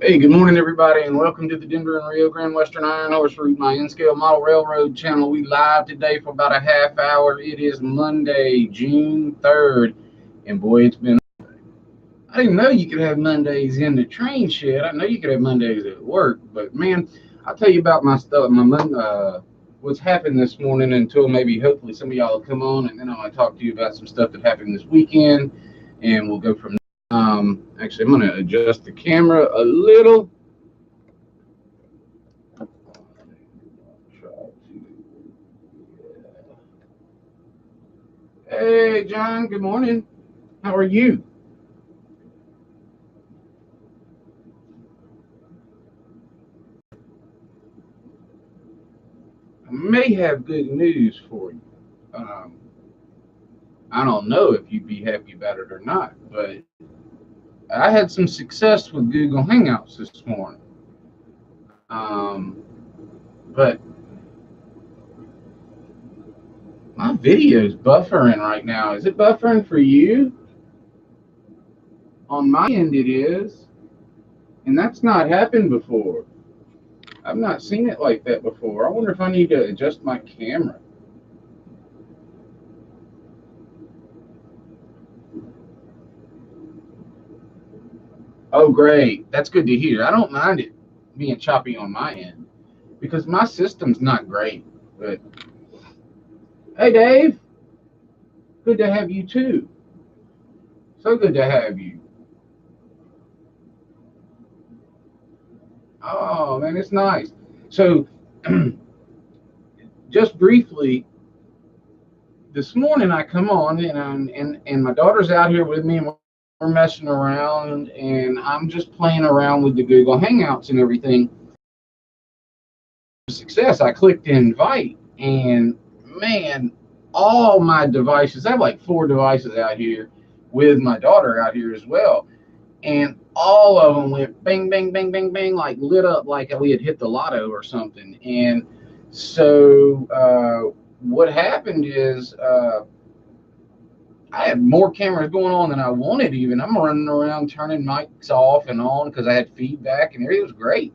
Hey, good morning, everybody, and welcome to the Denver and Rio Grande Western Iron Horse Route, my N-Scale Model Railroad channel. We live today for about a half hour. It is Monday, June 3rd, and boy, it's been... I didn't know you could have Mondays in the train shed. I know you could have Mondays at work, but man, I'll tell you about my stuff, what's happened this morning until maybe hopefully some of y'all will come on, and then I'm going to talk to you about some stuff that happened this weekend, and we'll go from there. Actually, I'm going to adjust the camera a little. Hey, John, good morning. How are you? I may have good news for you. Um, I don't know if you'd be happy about it or not, but I had some success with Google Hangouts this morning. But my video's buffering right now. Is it buffering for you? On my end, it is. And that's not happened before. I've not seen it like that before. I wonder if I need to adjust my camera. Oh, great. That's good to hear. I don't mind it being choppy on my end because my system's not great. But hey, Dave, good to have you too. So good to have you. Oh, man, it's nice. So, just briefly, this morning I come on and my daughter's out here with me and we're messing around and I'm just playing around with the Google Hangouts and everything. Success, I clicked invite and man, all my devices, I have like 4 devices out here with my daughter out here as well, and all of them went bang bang bang bang bang, like lit up like we had hit the lotto or something. And so what happened is I had more cameras going on than I wanted. Even I'm running around turning mics off and on because I had feedback and everything was great.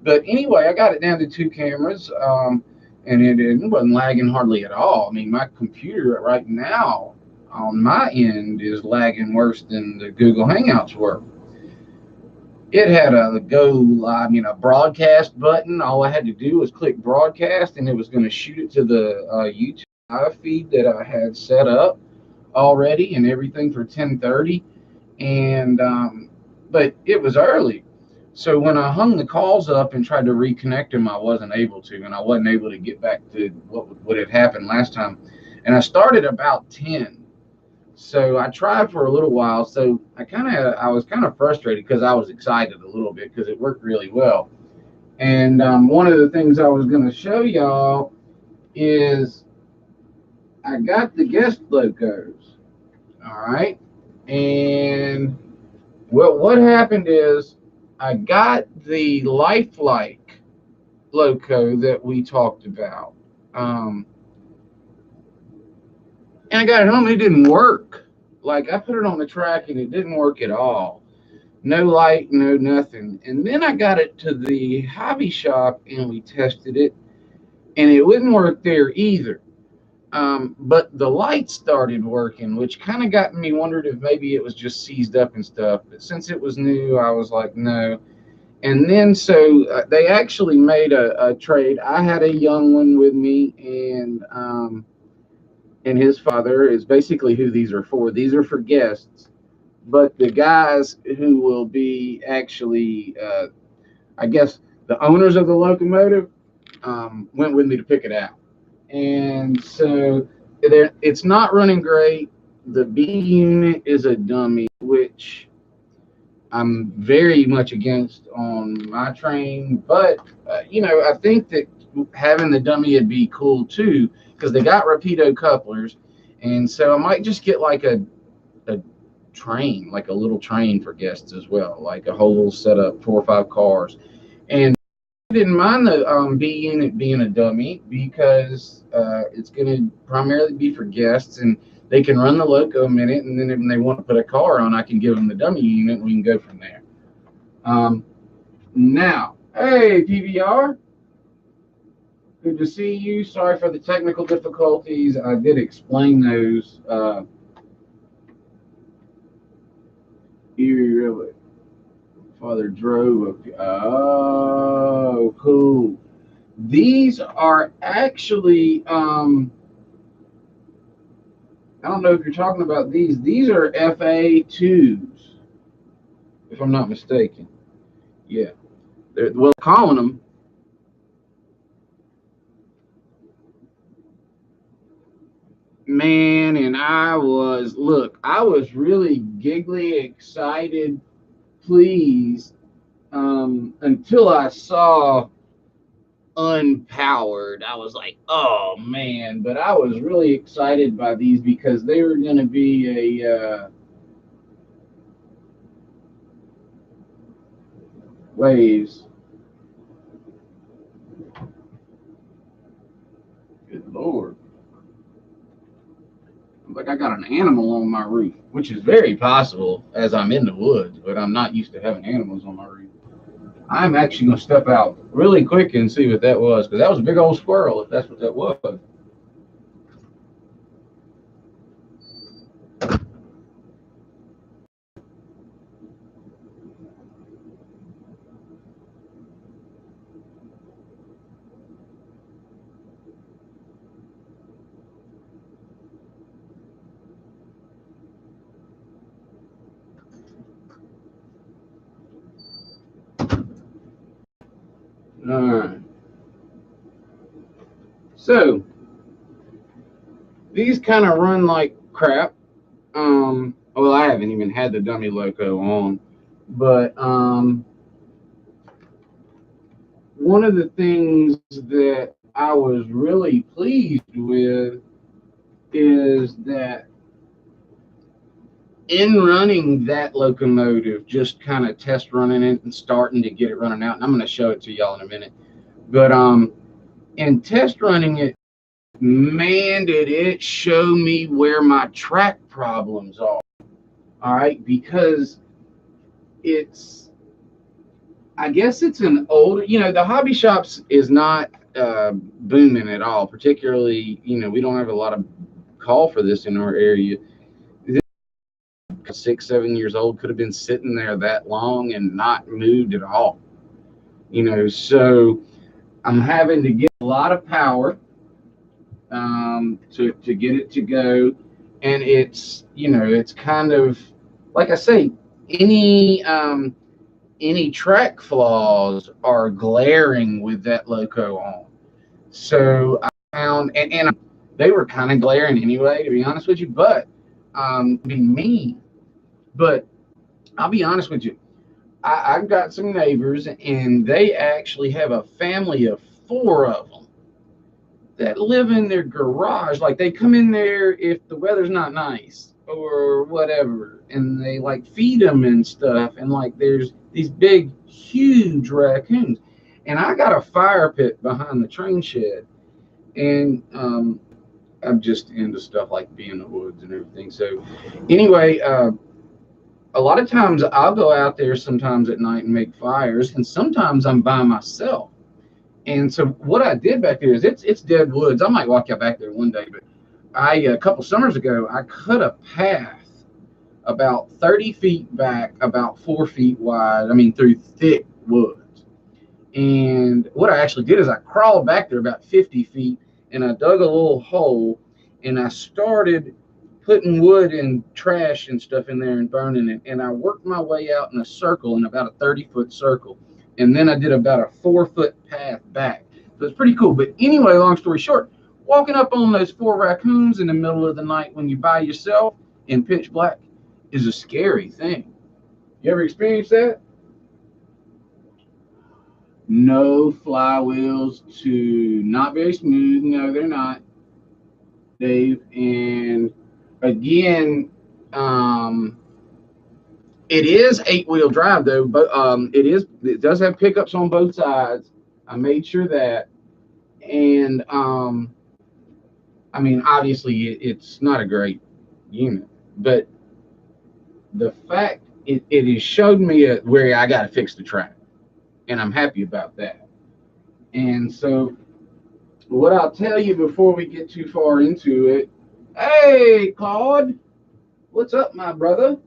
But anyway, I got it down to 2 cameras, and it wasn't lagging hardly at all. I mean, my computer right now on my end is lagging worse than the Google Hangouts were. It had a a broadcast button. All I had to do was click broadcast, and it was going to shoot it to the YouTube live feed that I had set up already and everything for 10:30. And but it was early. So when I hung the calls up and tried to reconnect them, I wasn't able to, and I wasn't able to get back to what had happened last time. And I started about 10. So I tried for a little while. So I was kind of frustrated because I was excited a little bit because it worked really well. And one of the things I was going to show y'all is I got the guest locos. All right. And what happened is I got the lifelike loco that we talked about. And I got it home and it didn't work. Like I put it on the track and it didn't work at all. No light, no nothing. And then I got it to the hobby shop and we tested it and it wouldn't work there either. But the light started working, which kind of got me wondered if maybe it was just seized up and stuff. But since it was new, I was like, no. And then so they actually made a trade. I had a young one with me, and his father is basically who these are for. These are for guests, but the guys who will be actually, I guess, the owners of the locomotive went with me to pick it out. And so it's not running great. The B unit is a dummy, which I'm very much against on my train. But, I think that having the dummy would be cool too, because they got rapido couplers. And so I might just get like a train, like a little train for guests as well, like a whole little setup, 4 or 5 cars. And didn't mind the B unit being a dummy because it's going to primarily be for guests, and they can run the loco a minute, and then when they want to put a car on, I can give them the dummy unit, and we can go from there. Now, hey, PVR. Good to see you. Sorry for the technical difficulties. I did explain those. Really, Father drove. Oh, cool. These are actually. I don't know if you're talking about these. These are FA2s, if I'm not mistaken. Yeah, they're well calling them. Man, and I was really giggly, excited, pleased, until I saw unpowered. I was like, oh man, but I was really excited by these because they were going to be a waves. Good Lord. Like I got an animal on my roof, which is very possible as I'm in the woods, but I'm not used to having animals on my roof. I'm actually going to step out really quick and see what that was, because that was a big old squirrel, if that's what that was. All right. So these kind of run like crap. Well, I haven't even had the dummy loco on, but one of the things that I was really pleased with is that in running that locomotive, just kind of test running it and starting to get it running out, and I'm going to show it to y'all in a minute. But in test running it, man, did it show me where my track problems are. All right, because it's, I guess it's an older, the hobby shops is not booming at all. Particularly, we don't have a lot of call for this in our area. 6, 7 years old, could have been sitting there that long and not moved at all. So I'm having to get a lot of power to get it to go, and it's kind of like I say, any track flaws are glaring with that loco on. So I found, and they were kind of glaring anyway, to be honest with you, but be mean. But I'll be honest with you. I've got some neighbors, and they actually have a family of 4 of them that live in their garage. Like, they come in there if the weather's not nice or whatever, and they like feed them and stuff. And like, there's these big, huge raccoons, and I got a fire pit behind the train shed, and I'm just into stuff like being in the woods and everything. So anyway, a lot of times I'll go out there sometimes at night and make fires, and sometimes I'm by myself. And so what I did back there is it's dead woods. I might walk out back there one day, but a couple summers ago, I cut a path about 30 feet back, about 4 feet wide. I mean, through thick woods. And what I actually did is I crawled back there about 50 feet, and I dug a little hole, and I started putting wood and trash and stuff in there and burning it. And I worked my way out in a circle, in about a 30-foot circle. And then I did about a 4-foot path back. So it's pretty cool. But anyway, long story short, walking up on those 4 raccoons in the middle of the night when you're by yourself in pitch black is a scary thing. You ever experienced that? No flywheels, to not very smooth. No, they're not, Dave. And again, it is 8-wheel drive though, but it does have pickups on both sides. I made sure that. And I mean, obviously it's not a great unit, but the fact it has showed me where I got to fix the track. and I'm happy about that. And so, what I'll tell you before we get too far into it, hey, Claude, what's up, my brother?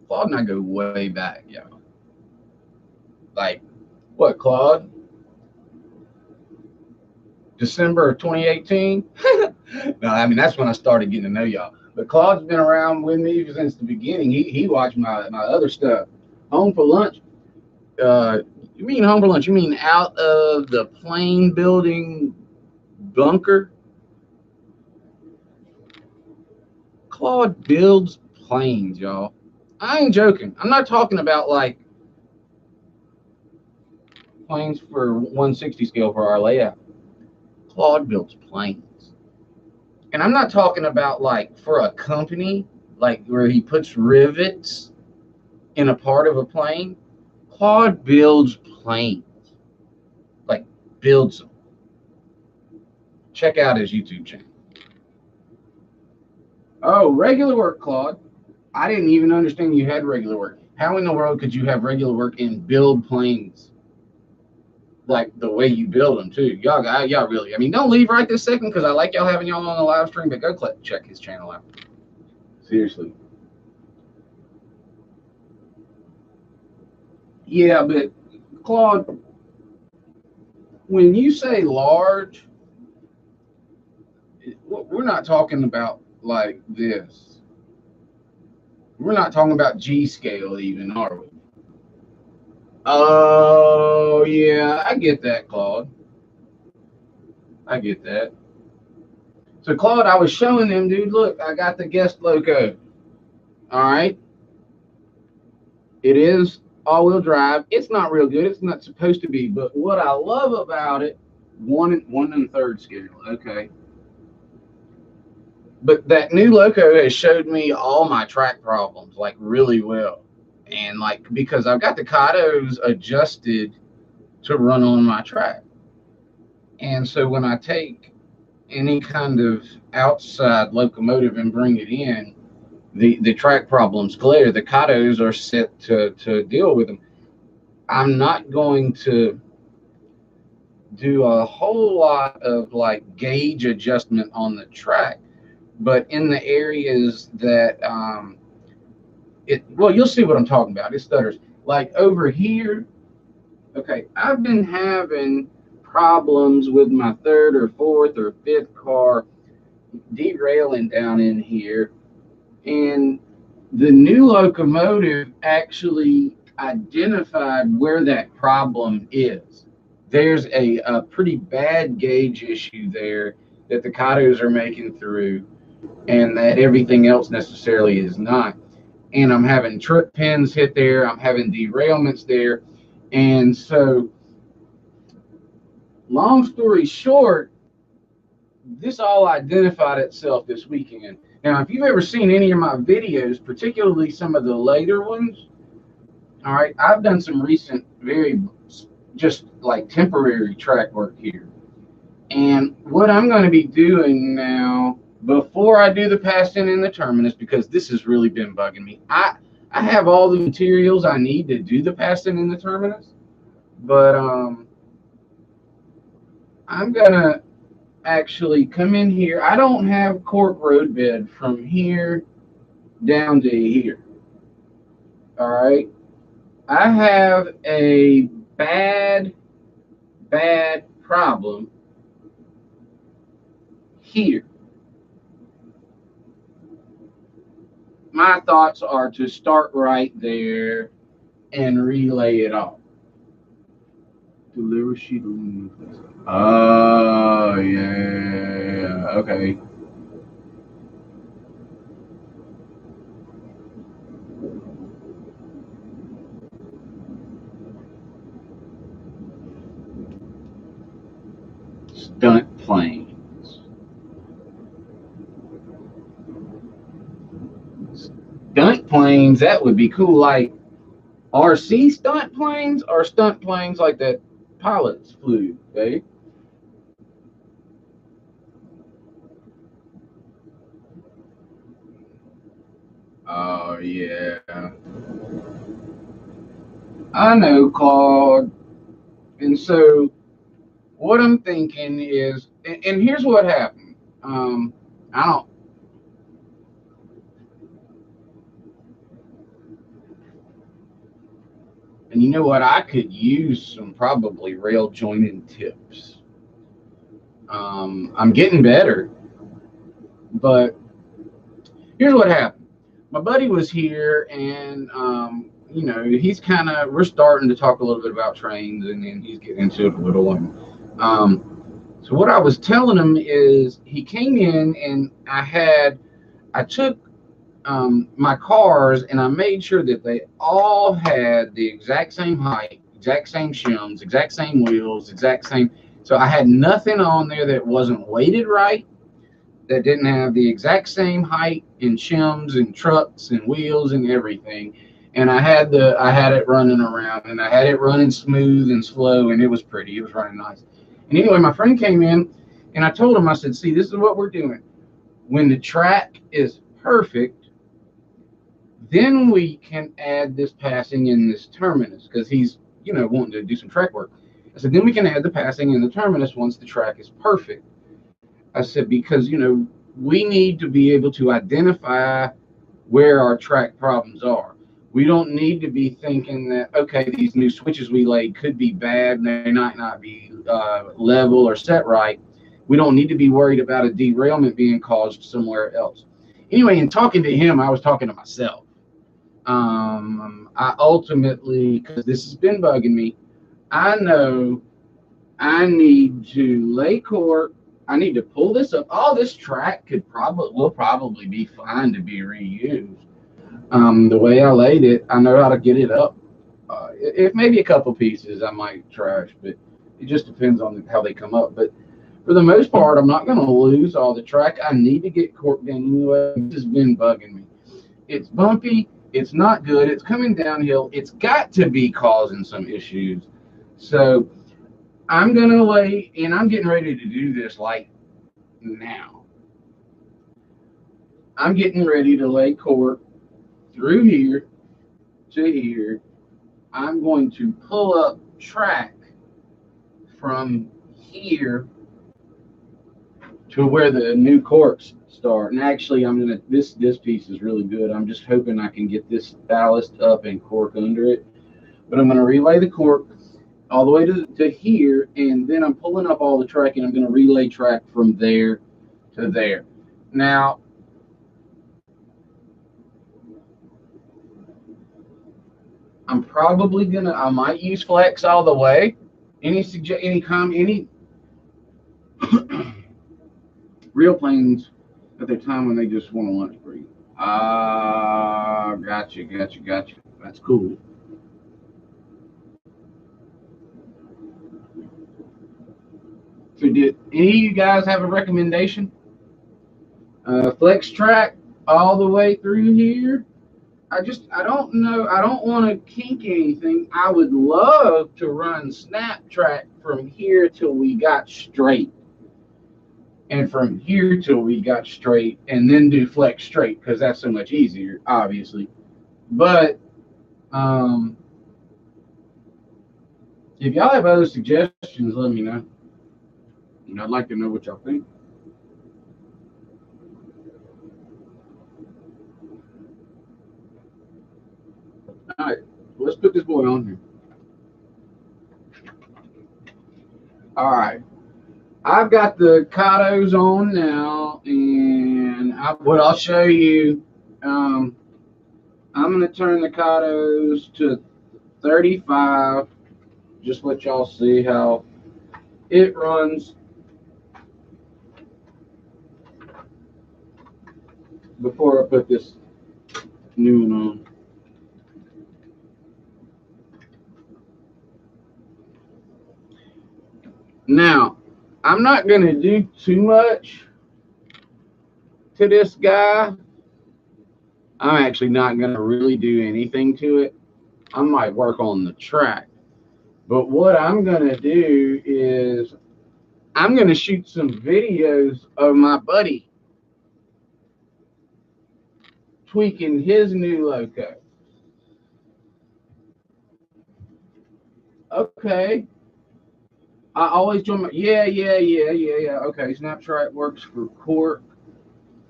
Claude and I go way back, yo. Like, what, Claude? December of 2018? No, I mean, that's when I started getting to know y'all. But Claude's been around with me since the beginning. He watched my other stuff. Home for lunch. Uh, you mean home for lunch? You mean out of the plane building bunker? Claude builds planes, y'all. I ain't joking. I'm not talking about like planes for 160 scale for our layout. Claude builds planes. And I'm not talking about like for a company, like where he puts rivets in a part of a plane. Claude builds planes, like builds them. Check out his YouTube channel. Oh, regular work, Claude. I didn't even understand you had regular work. How in the world could you have regular work and build planes like the way you build them too? Y'all really. I mean, don't leave right this second because I like y'all having y'all on the live stream, but go check his channel out. Seriously. Yeah, but Claude, when you say large, we're not talking about like this. We're not talking about G scale even, are we? Oh, yeah, I get that, Claude. I get that. So, Claude, I was showing them, dude, look, I got the guest loco. All right. It is all-wheel drive. It's not real good. It's not supposed to be. But what I love about it, one and third scale. Okay. But that new loco has showed me all my track problems, like really well. And like, because I've got the Katos adjusted to run on my track. And so when I take any kind of outside locomotive and bring it in, the track problems clear. The Katos are set to deal with them. I'm not going to do a whole lot of like gauge adjustment on the track, but in the areas that well, you'll see what I'm talking about. It stutters. Like over here, okay, I've been having problems with my third or fourth or fifth car derailing down in here. And the new locomotive actually identified where that problem is. There's a pretty bad gauge issue there that the Katos are making through, and that everything else necessarily is not. And I'm having trip pins hit there, I'm having derailments there. And so, long story short, this all identified itself this weekend. Now, if you've ever seen any of my videos, particularly some of the later ones, all right, I've done some recent, very just like temporary track work here. And what I'm going to be doing now, before I do the passing in the terminus, because this has really been bugging me, I have all the materials I need to do the passing in the terminus, but I'm going to actually come in here. I don't have cork road bed from here down to here. All right. I have a bad problem here. My thoughts are to start right there and relay it off. Deliver sheet. Oh, yeah. Okay. Stunt planes. Stunt planes, that would be cool. Like RC stunt planes or stunt planes like that pilots flew, okay? Oh, yeah. I know, Claude. And so what I'm thinking is, and here's what happened. I don't, and you know what? I could use some probably rail joining tips. I'm getting better, but here's what happened. My buddy was here, and he's kind of we're starting to talk a little bit about trains, and then he's getting into it a little. And so what I was telling him is he came in, and I took my cars, and I made sure that they all had the exact same height, exact same shims, exact same wheels, exact same. So I had nothing on there that wasn't weighted right, that didn't have the exact same height and shims and trucks and wheels and everything. And I had it running around, and I had it running smooth and slow, and it was pretty. It was running nice. And anyway, my friend came in, and I told him, I said, see, this is what we're doing. When the track is perfect, then we can add this passing in this terminus, because he's wanting to do some track work. I said, then we can add the passing in the terminus once the track is perfect. I said, because we need to be able to identify where our track problems are. We don't need to be thinking that, okay, these new switches we laid could be bad and they might not be level or set right. We don't need to be worried about a derailment being caused somewhere else. Anyway, in talking to him, I was talking to myself. I ultimately, because this has been bugging me, I know I need to lay cork. I need to pull this up. All this track will probably be fine to be reused. The way I laid it, I know how to get it up. If maybe a couple pieces I might trash, but it just depends on how they come up. But for the most part, I'm not going to lose all the track. I need to get cork done anyway. This has been bugging me. It's bumpy. It's not good. It's coming downhill. It's got to be causing some issues. So I'm going to lay, and I'm getting ready to do this like now. I'm getting ready to lay cork through here to here. I'm going to pull up track from here to where the new corks start. And actually, I'm gonna this piece is really good. I'm just hoping I can get this ballast up and cork under it. But I'm gonna relay the cork all the way to here, and then I'm pulling up all the track, and I'm gonna relay track from there to there. Now, I might use flex all the way. Any real planes at their time when they just want a lunch break. Gotcha. That's cool. So did any of you guys have a recommendation? Flex track all the way through here. I don't know. I don't want to kink anything. I would love to run snap track from here till we got straight, and from here till we got straight, and then do flex straight, because that's so much easier, obviously. But if y'all have other suggestions, let me know. And I'd like to know what y'all think. All right, let's put this boy on here. All right, I've got the Katos on now, and what I'll show you, I'm going to turn the Katos to 35, just let y'all see how it runs before I put this new one on. Now, I'm not going to do too much to this guy. I'm actually not going to really do anything to it. I might work on the track. But what I'm going to do is I'm going to shoot some videos of my buddy tweaking his new loco. Okay. I always join my, yeah. Okay, Snapshot works for cork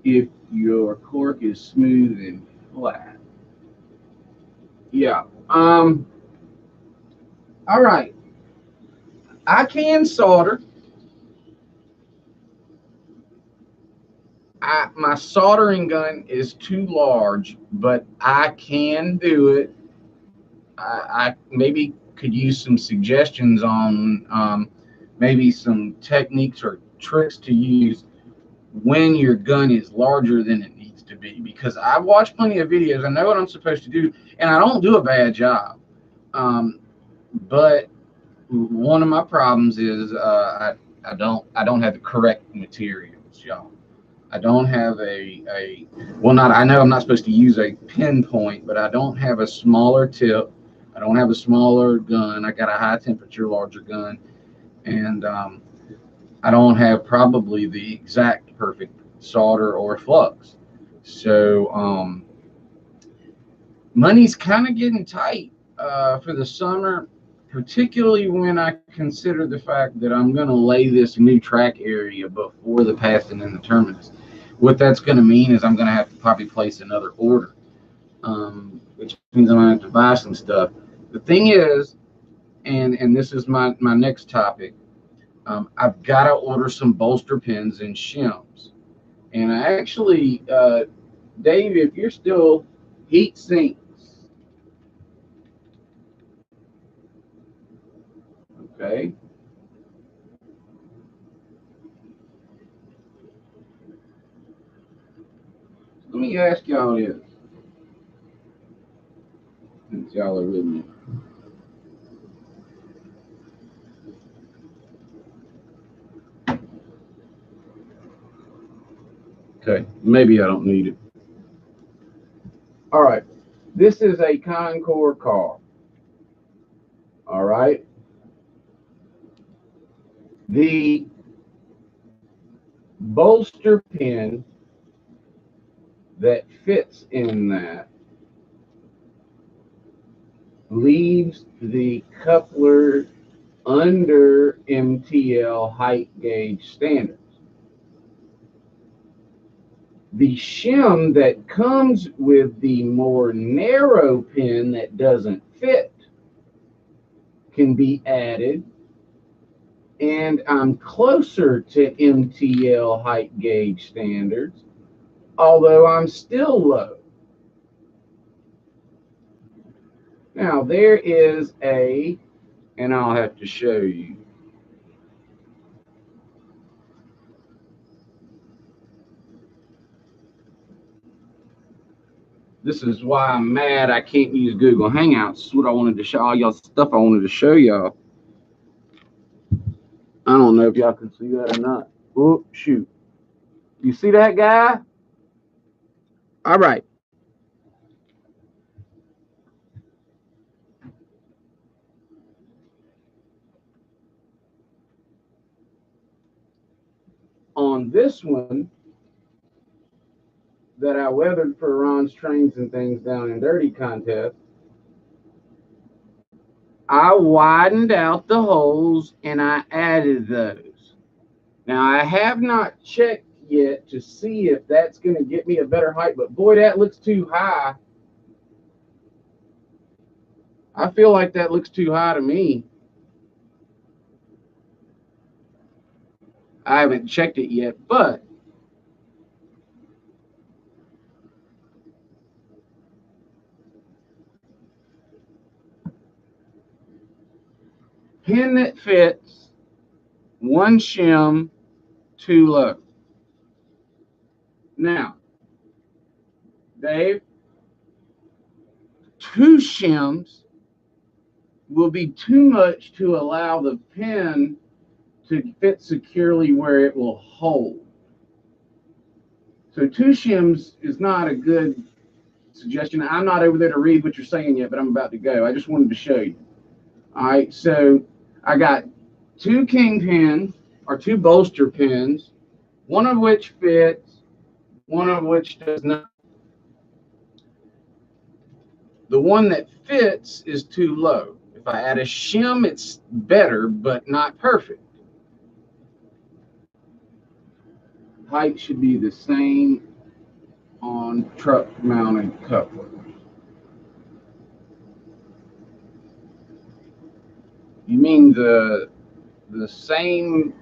if your cork is smooth and flat. Yeah. All right. I can solder. My soldering gun is too large, but I can do it. I maybe could use some suggestions on maybe some techniques or tricks to use when your gun is larger than it needs to be, because I've watched plenty of videos. I know what I'm supposed to do, and I don't do a bad job. But one of my problems is I don't have the correct materials, y'all. I don't have well, not, I know I'm not supposed to use a pinpoint, but I don't have a smaller tip. I don't have a smaller gun. I got a high temperature, larger gun, and I don't have probably the exact perfect solder or flux. So money's kind of getting tight for the summer, particularly when I consider the fact that I'm going to lay this new track area before the passing in the terminus. What that's going to mean is I'm going to have to probably place another order, which means I'm going to have to buy some stuff. The thing is, and this is my next topic, I've got to order some bolster pins and shims. And I actually, Dave, if you're still heat sinks, okay. Let me ask y'all this, since y'all are with me. Okay, maybe I don't need it. All right, this is a Concord car. All right. The bolster pin that fits in that leaves the coupler under MTL height gauge standards. The shim that comes with the more narrow pin that doesn't fit can be added, and I'm closer to MTL height gauge standards, although I'm still low. Now there is and I'll have to show you. This is why I'm mad I can't use Google Hangouts. This is what I wanted to show all y'all, stuff I wanted to show y'all. I don't know if y'all can see that or not. Oh, shoot. You see that, guy? All right. On this one that I weathered for Ron's Trains and Things Down and Dirty contest, I widened out the holes and I added those. Now, I have not checked yet to see if that's going to get me a better height, but boy, that looks too high. I feel like that looks too high to me. I haven't checked it yet, but pin that fits, one shim, too low. Now, Dave, two shims will be too much to allow the pin to fit securely where it will hold. So two shims is not a good suggestion. I'm not over there to read what you're saying yet, but I'm about to go. I just wanted to show you. All right, so I got two kingpins, or two bolster pins, one of which fits, one of which does not. The one that fits is too low. If I add a shim, it's better, but not perfect. Height should be the same on truck mounted couplers. You mean the same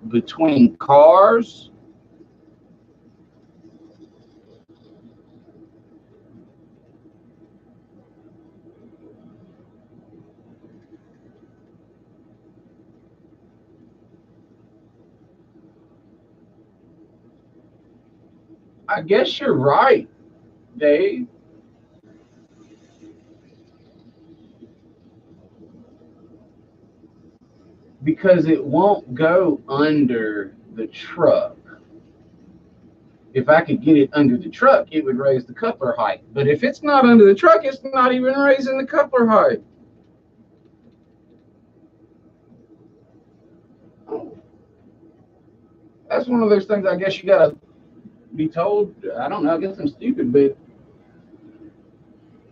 between cars? I guess you're right, Dave. Because it won't go under the truck. If I could get it under the truck, it would raise the coupler height. But if it's not under the truck, it's not even raising the coupler height. That's one of those things I guess you got to be told. I don't know. I guess I'm stupid, but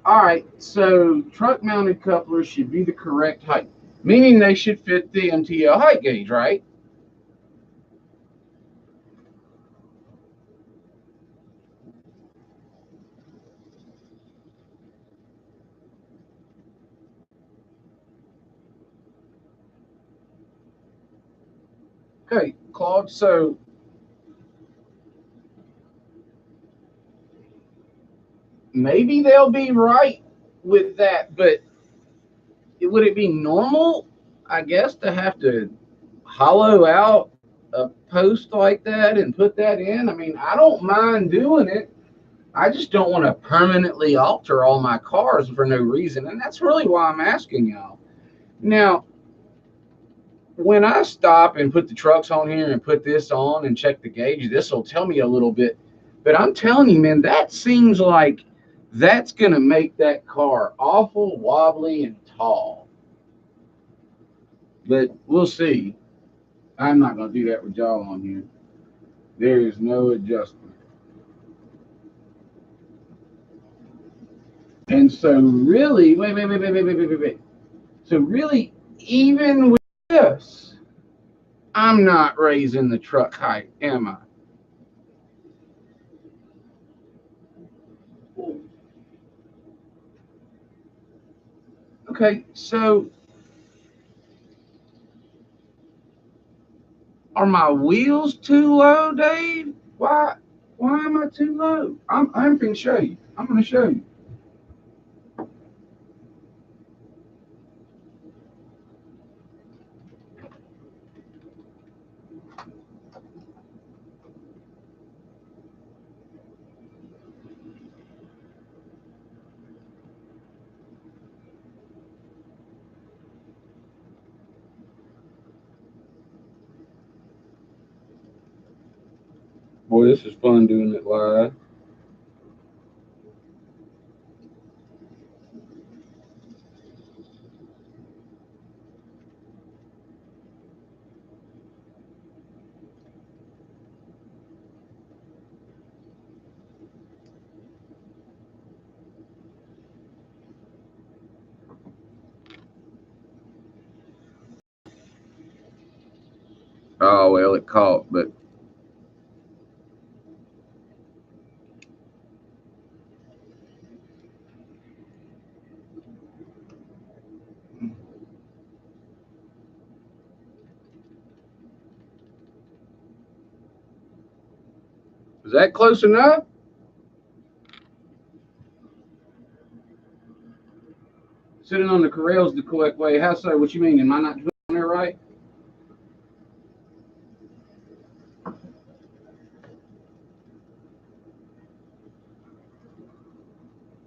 all right. So truck mounted couplers should be the correct height, meaning they should fit the MTL height gauge, right? Okay, Claude. So maybe they'll be right with that, but would it be normal, I guess, to have to hollow out a post like that and put that in? I mean, I don't mind doing it. I just don't want to permanently alter all my cars for no reason. And that's really why I'm asking y'all. Now, when I stop and put the trucks on here and put this on and check the gauge, this will tell me a little bit. But I'm telling you, man, that seems like that's going to make that car awful wobbly and tall. But we'll see. I'm not going to do that with y'all on here. There is no adjustment. And so really, wait. So really, even with this, I'm not raising the truck height, am I? Okay, so are my wheels too low, Dave? Why am I too low? I'm gonna show you. I'm gonna show you. Boy, this is fun doing it live. Oh well, it caught, but is that close enough? Sitting on the corrals the correct way. How so? What you mean? Am I not doing it right?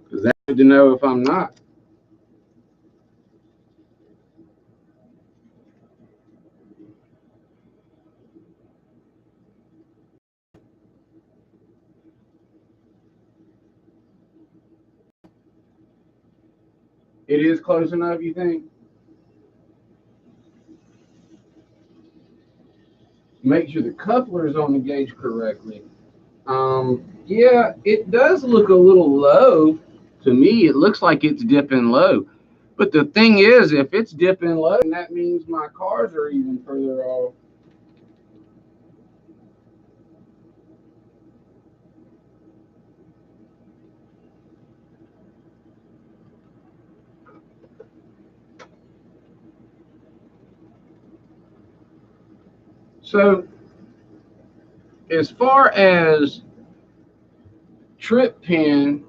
Because that's good to know if I'm not. It is close enough, you think? Make sure the coupler is on the gauge correctly. Yeah, it does look a little low. To me, it looks like it's dipping low. But the thing is, if it's dipping low, then that means my cars are even further off. So, as far as trip pin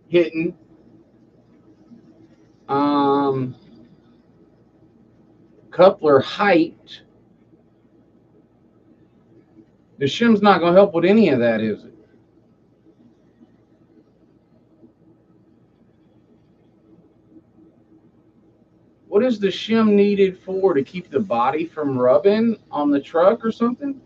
hitting, um, coupler height, the shim's not going to help with any of that, is it? What is the shim needed for? To keep the body from rubbing on the truck or something?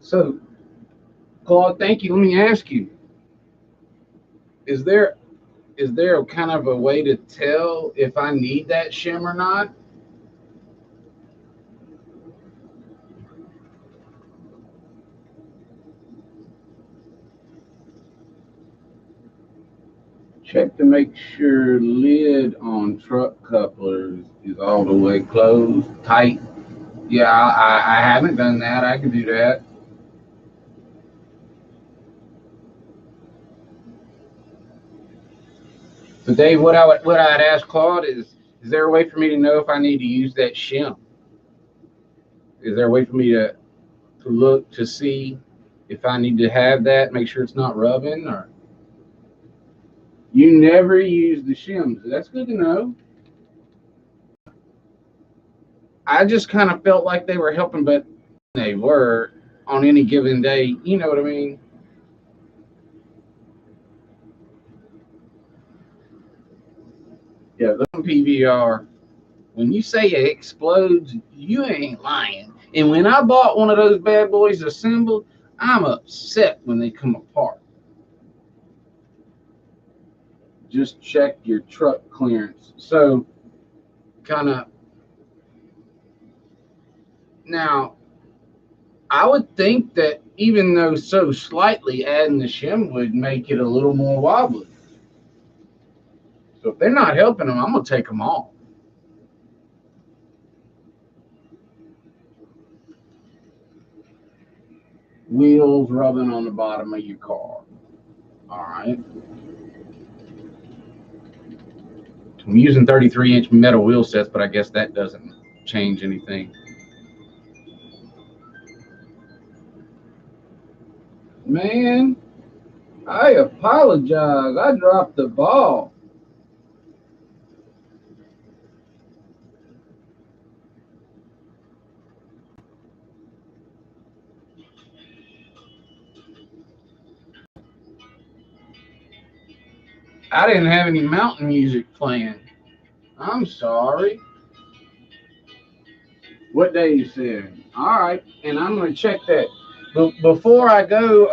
So, Claude, thank you. Let me ask you: Is there kind of a way to tell if I need that shim or not? Check to make sure lid on truck couplers is all the way closed, tight. Yeah, I haven't done that. I can do that. So, Dave, what I'd ask Claude is there a way for me to know if I need to use that shim? Is there a way for me to look to see if I need to have that, make sure it's not rubbing? Or you never use the shims? That's good to know. I just kind of felt like they were helping, but they were on any given day. You know what I mean? Yeah, the PVR. When you say it explodes, you ain't lying. And when I bought one of those bad boys assembled, I'm upset when they come apart. Just check your truck clearance. So, kind of now, I would think that even though so slightly, adding the shim would make it a little more wobbly. So if they're not helping them, I'm gonna take them off. Wheels rubbing on the bottom of your car. All right. I'm using 33-inch metal wheel sets, but I guess that doesn't change anything. Man, I apologize. I dropped the ball. I didn't have any mountain music playing. I'm sorry. What day you said? All right, and I'm gonna check that. But before I go,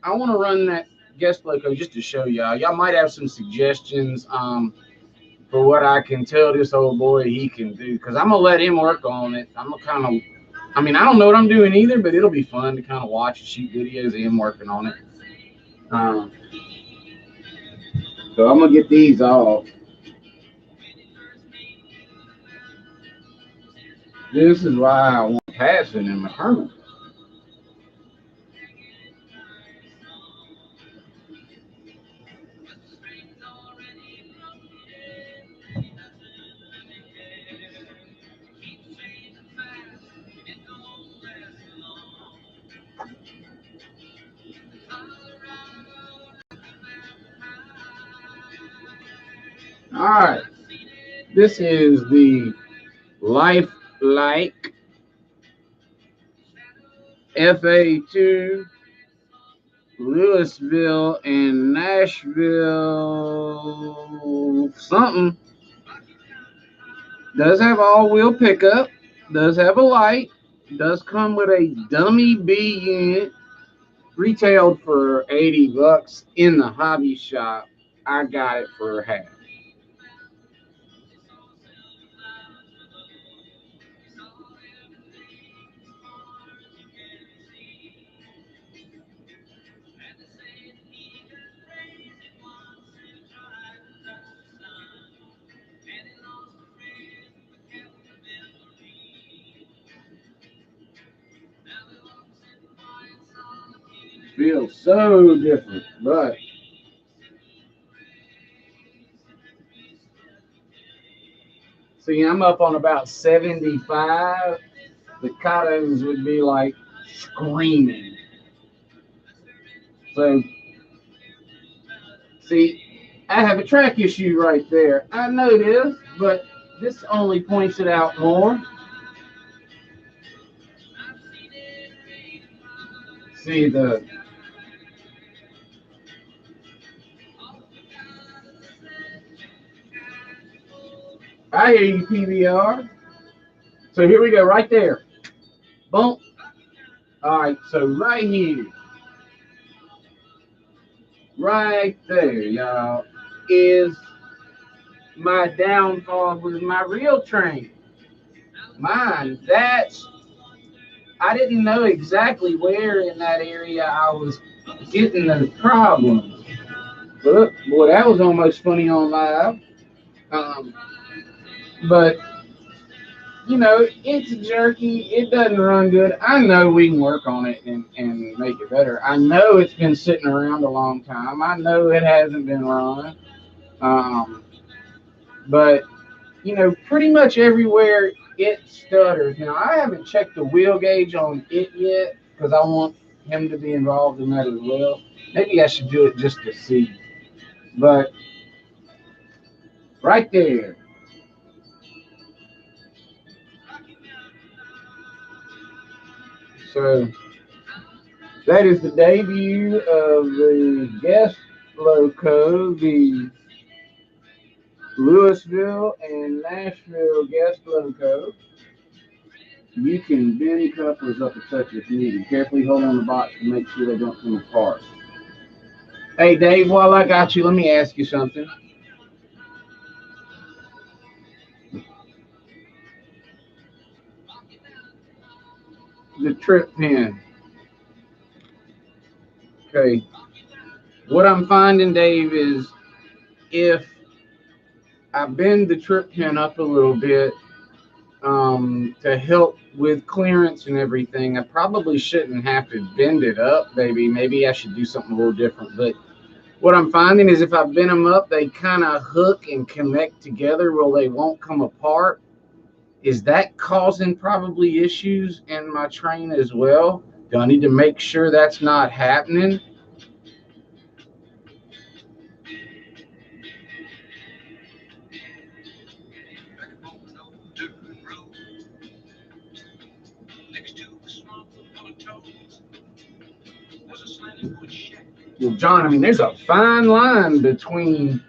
I want to run that guest loco just to show y'all. Y'all might have some suggestions for what I can tell this old boy he can do, because I'm gonna let him work on it. I'm gonna kind of, I mean, I don't know what I'm doing either, but it'll be fun to kind of watch and shoot videos of him working on it. Um, so I'm gonna get these off. This is why I want passing in my tournament. All right, this is the Lifelike FA2 Louisville and Nashville something. Does have all-wheel pickup. Does have a light. It does come with a dummy B unit, retailed for 80 bucks in the hobby shop. I got it for half. Feels so different, but see, I'm up on about 75. The cottons would be like screaming. So, see, I have a track issue right there. I know this, but this only points it out more. See, I hear you, PBR. So here we go, right there. Boom. All right, so right here, right there, y'all, is my downfall with my real train. Mine, I didn't know exactly where in that area I was getting the problems. But, boy, that was almost funny on live. Um, but, it's jerky. It doesn't run good. I know we can work on it and make it better. I know it's been sitting around a long time. I know it hasn't been running. Um, but pretty much everywhere it stutters. Now, I haven't checked the wheel gauge on it yet because I want him to be involved in that as well. Maybe I should do it just to see. But right there. So that is the debut of the guest loco, the Louisville and Nashville guest loco. You can bend couplers up a touch if needed. Carefully hold on the box to make sure they don't come apart. Hey, Dave, while I got you, let me ask you something. The trip pin. Okay. What I'm finding, Dave, is if I bend the trip pin up a little bit to help with clearance and everything, I probably shouldn't have to bend it up, baby. Maybe I should do something a little different. But what I'm finding is if I bend them up, they kind of hook and connect together where they won't come apart. Is that causing probably issues in my train as well? Do I need to make sure that's not happening? Well, John, I mean, there's a fine line between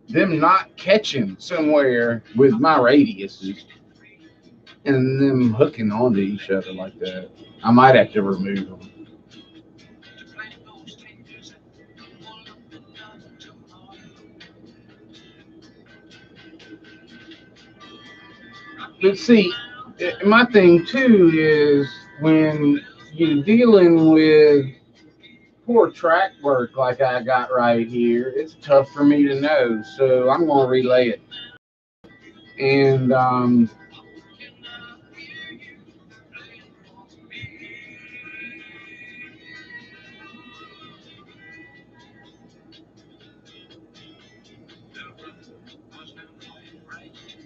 them not catching somewhere with my radiuses and them hooking onto each other like that. I might have to remove them. But see, my thing too is when you're dealing with poor track work like I got right here, it's tough for me to know. So I'm going to relay it. And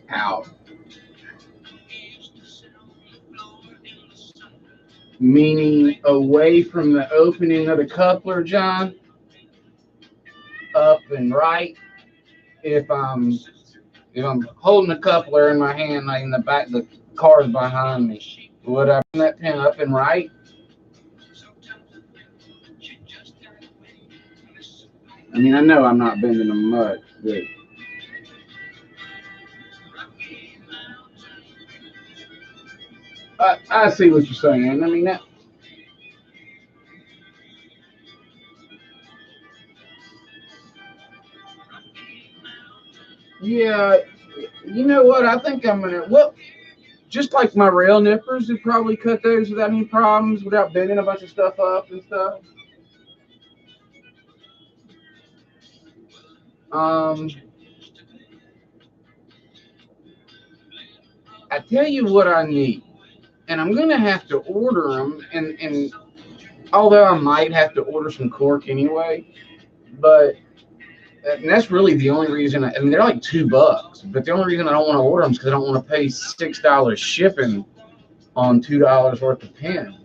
out. Meaning away from the opening of the coupler, John, up and right. If I'm holding the coupler in my hand, like in the back, the car's behind me. Would I bring that pin up and right? I mean, I know I'm not bending them much, but I see what you're saying. I mean, yeah, you know what? I think I'm gonna. Well, just like my rail nippers, would probably cut those without any problems, without bending a bunch of stuff up and stuff. Um, I tell you what I need, and I'm gonna have to order them. And although I might have to order some cork anyway, but and that's really the only reason. I mean, they're like $2, but the only reason I don't want to order them is because I don't want to pay $6 shipping on $2 worth of pens.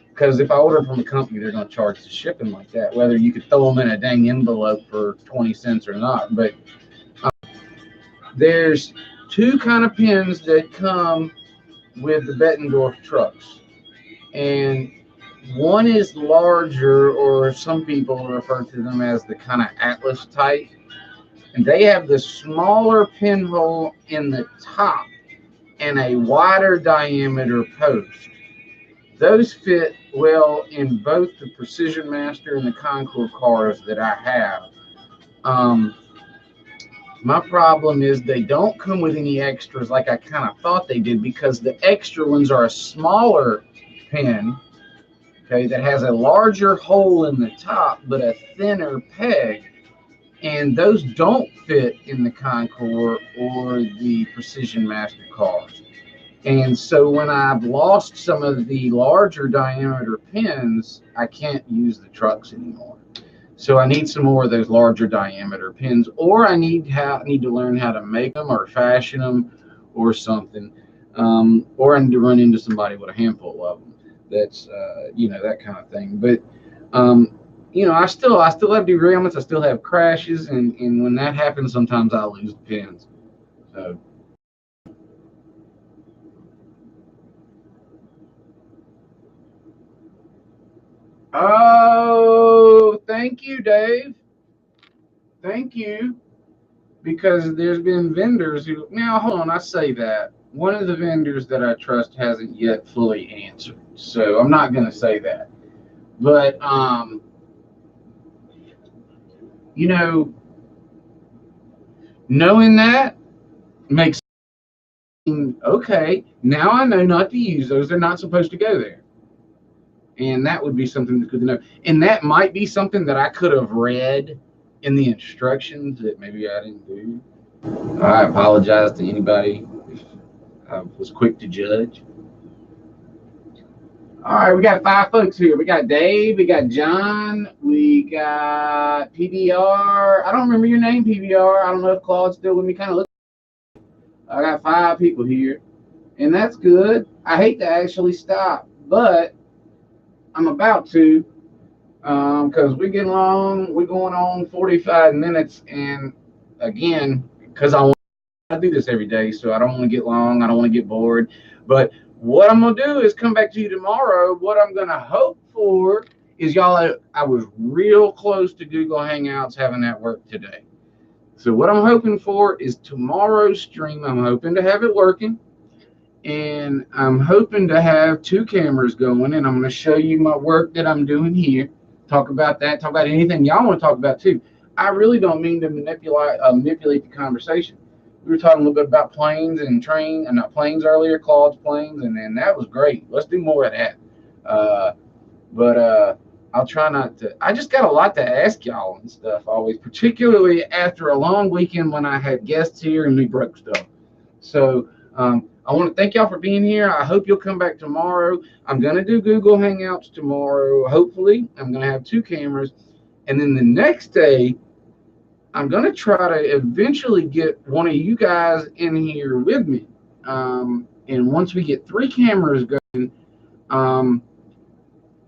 Because if I order from a company, they're going to charge the shipping like that, whether you could throw them in a dang envelope for 20 cents or not. But there's two kind of pens that come with the Bettendorf trucks, and one is larger, or some people refer to them as the kind of Atlas type, and they have the smaller pinhole in the top and a wider diameter post. Those fit well in both the Precision Master and the Concord cars that I have. Um, my problem is they don't come with any extras like I kind of thought they did, because the extra ones are a smaller pen, okay, that has a larger hole in the top but a thinner peg. And those don't fit in the Concord or the Precision Master cars. And so when I've lost some of the larger diameter pins, I can't use the trucks anymore. So I need some more of those larger diameter pins, or I need to learn how to make them or fashion them or something, or I need to run into somebody with a handful of them. That's that kind of thing. But I still have derailments. I still have crashes, and when that happens, sometimes I lose the pins. So. Oh, thank you, Dave. Thank you. Because there's been vendors who, now hold on, I say that. One of the vendors that I trust hasn't yet fully answered. So I'm not going to say that. But, you know, knowing that makes okay, now I know not to use those. They're not supposed to go there. And that would be something that could know. And that might be something that I could have read in the instructions that maybe I didn't do. I apologize to anybody if I was quick to judge. All right, we got 5 folks here. We got Dave, we got John, we got PBR. I don't remember your name, PBR. I don't know if Claude's still with me. Kind of look. I got 5 people here, and that's good. I hate to actually stop, but I'm about to, because we're getting long. We're going on 45 minutes, and again, because I do this every day, so I don't want to get long. I don't want to get bored. But what I'm going to do is come back to you tomorrow. What I'm going to hope for is y'all, I was real close to Google Hangouts having that work today. So what I'm hoping for is tomorrow's stream. I'm hoping to have it working. And I'm hoping to have 2 cameras going. And I'm going to show you my work that I'm doing here. Talk about that. Talk about anything y'all want to talk about, too. I really don't mean to manipulate the conversation. We were talking a little bit about planes and not planes earlier, Claude's planes, and that was great. Let's do more of that. But I'll try not to. I just got a lot to ask y'all and stuff always, particularly after a long weekend when I had guests here and we broke stuff. So I want to thank y'all for being here. I hope you'll come back tomorrow. I'm going to do Google Hangouts tomorrow. Hopefully, I'm going to have 2 cameras. And then the next day, I'm going to try to eventually get one of you guys in here with me. And once we get 3 cameras going,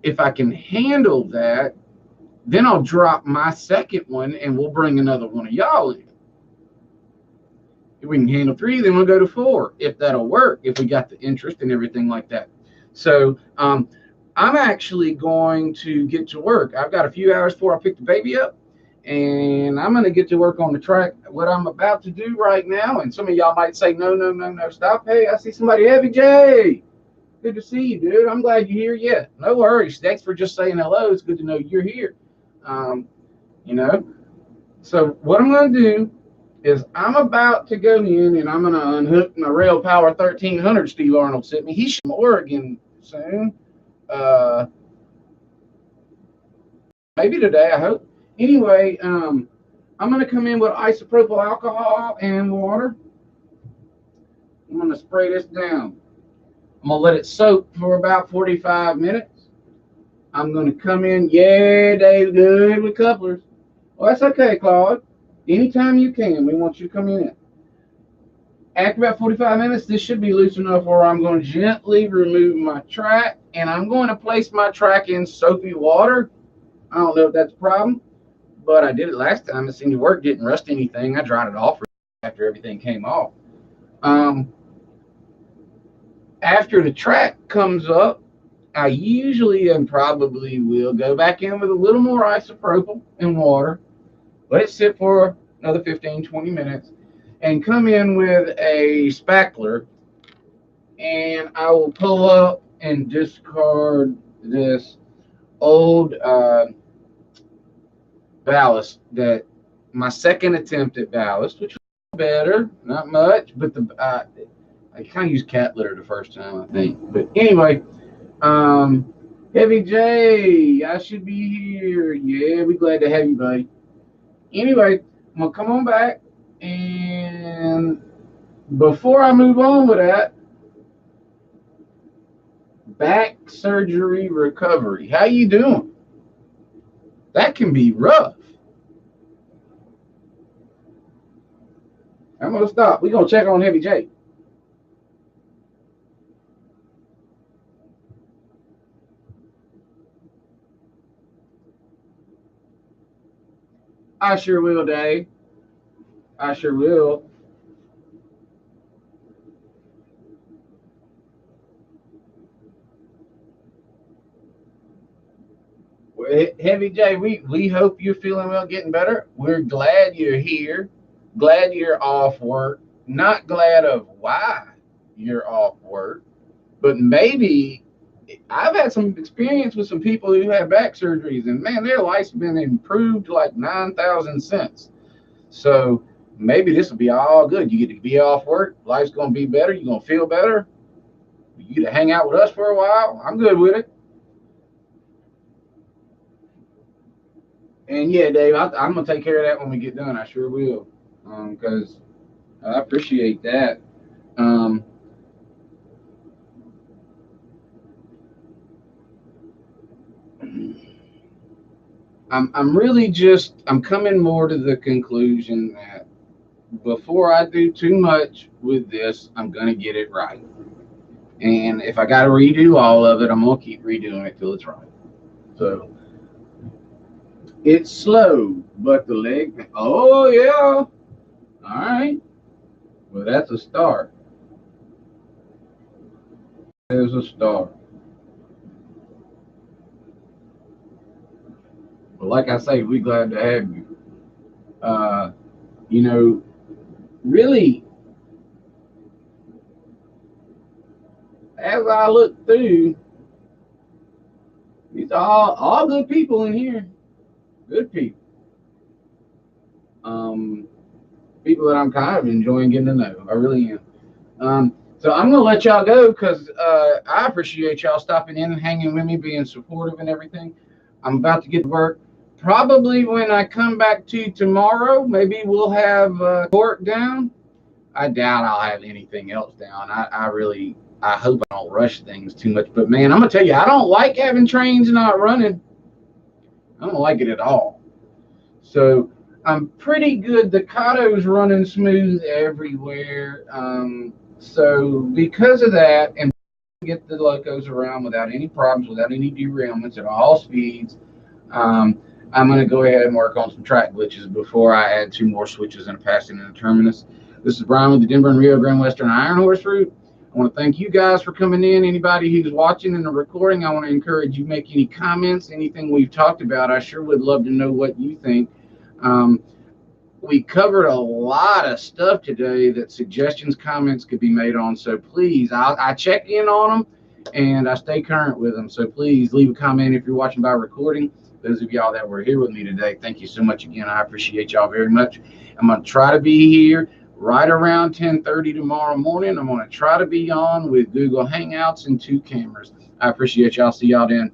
if I can handle that, then I'll drop my second one and we'll bring another one of y'all in. If we can handle 3, then we'll go to 4, if that'll work, if we got the interest and everything like that. So I'm actually going to get to work. I've got a few hours before I pick the baby up. And I'm going to get to work on the track, what I'm about to do right now. And some of y'all might say, no, stop. Hey, I see somebody, Heavy J. Good to see you, dude. I'm glad you're here. Yeah, no worries. Thanks for just saying hello. It's good to know you're here. Um, you know, so what I'm going to do is I'm about to go in and I'm going to unhook my Rail Power 1300 Steve Arnold sent me. He's from Oregon soon. Uh, Maybe today, I hope. Anyway, I'm going to come in with isopropyl alcohol and water. I'm going to spray this down. I'm going to let it soak for about 45 minutes. I'm going to come in. Yeah, Dave, good with couplers. Well, that's okay, Claude. Anytime you can, we want you to come in. After about 45 minutes, this should be loose enough where I'm going to gently remove my track, and I'm going to place my track in soapy water. I don't know if that's a problem, but I did it last time. It seemed to work. Didn't rust anything. I dried it off after everything came off. After the track comes up, I usually and probably will go back in with a little more isopropyl and water, let it sit for another 15-20 minutes, and come in with a spackler, and I will pull up and discard this old ballast, that my second attempt at ballast, which was better, not much, but I kind of used cat litter the first time, I think. But anyway, Heavy J, I should be here. Yeah, we're glad to have you, buddy. Anyway, I'm gonna come on back, and before I move on with that, back surgery recovery. How you doing? That can be rough. I'm gonna stop. We're gonna check on Heavy J. I sure will, Dave. I sure will. Well, Heavy J, we hope you're feeling well, getting better. We're glad you're here. Glad you're off work. Not glad of why you're off work, but maybe I've had some experience with some people who had back surgeries, and man, their life's been improved like 9,000 cents. So maybe this will be all good. You get to be off work. Life's going to be better. You're going to feel better. You get to hang out with us for a while. I'm good with it. And yeah, Dave, I'm going to take care of that when we get done. I sure will. Because I appreciate that. I'm really just, I'm coming more to the conclusion that before I do too much with this, I'm going to get it right. And if I got to redo all of it, I'm going to keep redoing it till it's right. So it's slow, but the leg, oh yeah. All right. Well, that's a start. There's a start. But like I say, we're glad to have you. You know, really, as I look through, these are all good people in here. Good people. People that I'm kind of enjoying getting to know. I really am. So I'm gonna let y'all go because I appreciate y'all stopping in and hanging with me, being supportive and everything. I'm about to get to work. Probably when I come back to you tomorrow, maybe we'll have work down. I doubt I'll have anything else down. I hope I don't rush things too much. But man, I'm gonna tell you, I don't like having trains not running. I don't like it at all. So I'm pretty good. The Cato's running smooth everywhere. So because of that, and get the locos around without any problems, without any derailments at all speeds, I'm going to go ahead and work on some track glitches before I add 2 more switches and a passing and a terminus. This is Brian with the Denver and Rio Grande Western Iron Horse Route. I want to thank you guys for coming in. Anybody who's watching in the recording, I want to encourage you to make any comments, anything we've talked about. I sure would love to know what you think. We covered a lot of stuff today that suggestions, comments could be made on. So please, I check in on them. and I stay current with them. So please leave a comment if you're watching by recording. Those of y'all that were here with me today, thank you so much again. I appreciate y'all very much. I'm going to try to be here right around 10:30 tomorrow morning. I'm going to try to be on with Google Hangouts and 2 cameras. I appreciate y'all. See y'all then.